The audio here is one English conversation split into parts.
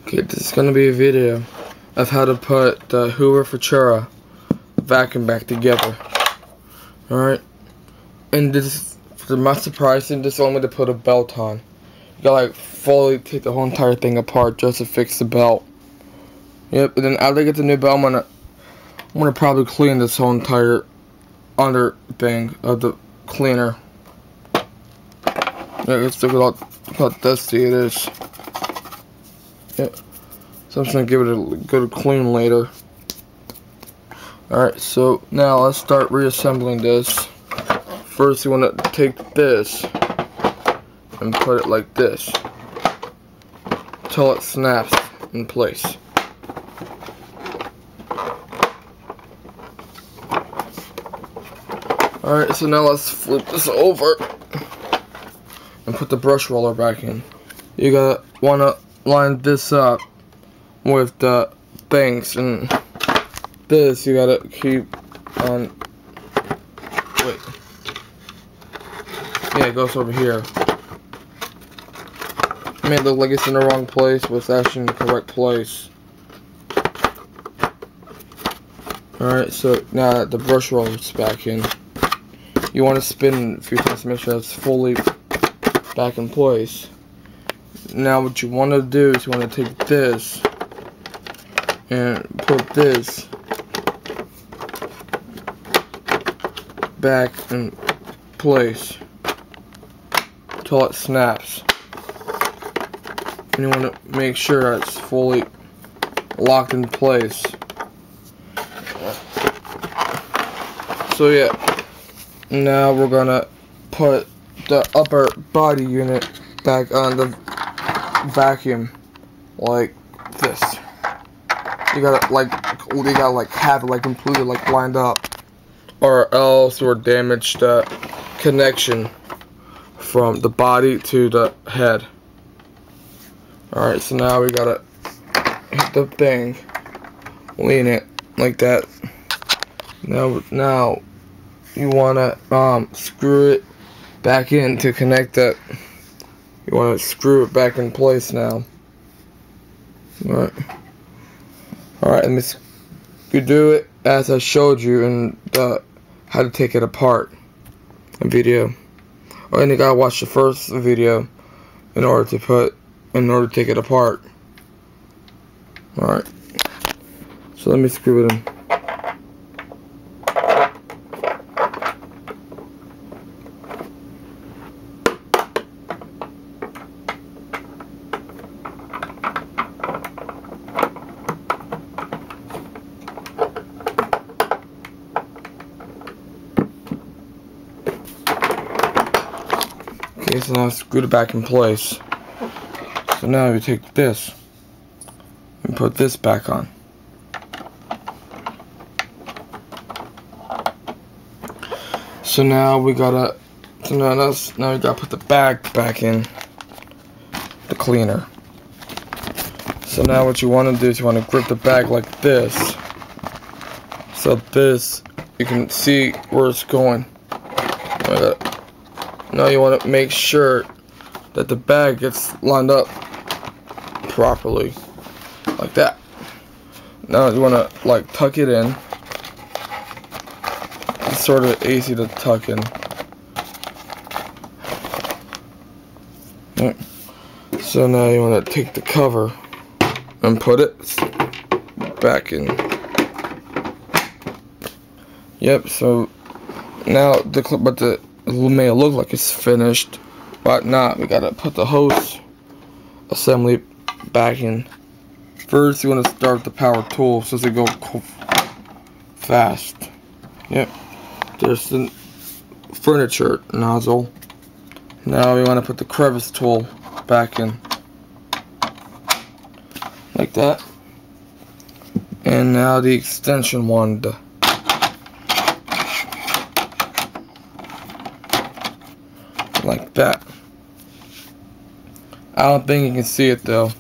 Okay, this is going to be a video of how to put the Hoover Futura vacuum back together. Alright, and this, for my surprising, this is only to put a belt on. You gotta like fully take the whole entire thing apart just to fix the belt. Yep, and then after I get the new belt, I'm gonna probably clean this whole entire under thing of the cleaner. Yeah, let's look at how dusty it is. Yeah, so I'm just gonna give it a good clean later. Alright, so now let's start reassembling this. First, you want to take this and put it like this until it snaps in place. Alright, so now let's flip this over and put the brush roller back in. You wanna line this up with the things, and this you gotta keep on. Wait. Yeah, it goes over here. It may look like it's in the wrong place, but it's actually in the correct place. Alright, so now that the brush roller's back in, you want to spin a few times to make sure it's fully back in place. Now what you want to do is you want to take this and put this back in place until it snaps. And you want to make sure it's fully locked in place. So yeah, now we're gonna put the upper body unit back on the vacuum like this. You gotta have it like completely like lined up, or else you'll damage the connection from the body to the head. Alright, so now we gotta hit the thing, lean it like that. Now you wanna screw it back in to connect that. You wanna screw it back in place now. Alright, and you do it as I showed you in the how to take it apart video. And you gotta watch the first video in order to take it apart. Alright, so let me screw it in. Okay, so now I screwed it back in place. So now you take this and put this back on. So now we gotta put the bag back in the cleaner. So now what you want to do is you want to grip the bag like this. So this, you can see where it's going. Now you want to make sure that the bag gets lined up properly, like that. Now you want to like tuck it in. It's sort of easy to tuck in. Right. So now you want to take the cover and put it back in. Yep. So now it may look like it's finished, but not. We gotta put the hose assembly back in. First, you want to start the power tool so they go fast. Yep. There's the furniture nozzle. Now we want to put the crevice tool back in, like that. And now the extension wand. Like that. I don't think you can see it though.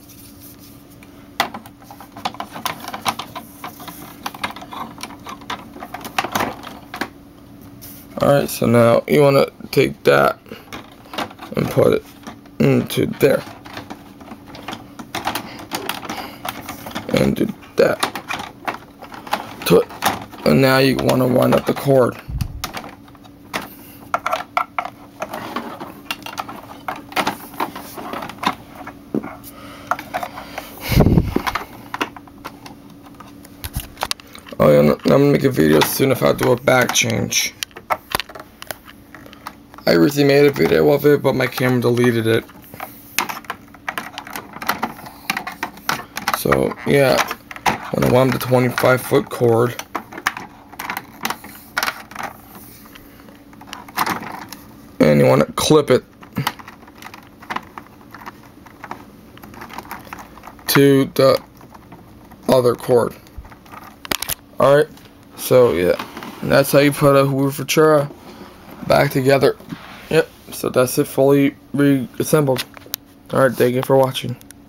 Alright, so now you want to take that and put it into there. that to it. And now you want to wind up the cord. Oh yeah, I'm gonna make a video soon if I do a back change. I originally made a video of it, but my camera deleted it. So yeah, when I want the 25-foot cord, and you want to clip it to the other cord. Alright, so yeah, and that's how you put a Hoover Futura back together. Yep, so that's it, fully reassembled. Alright, thank you for watching.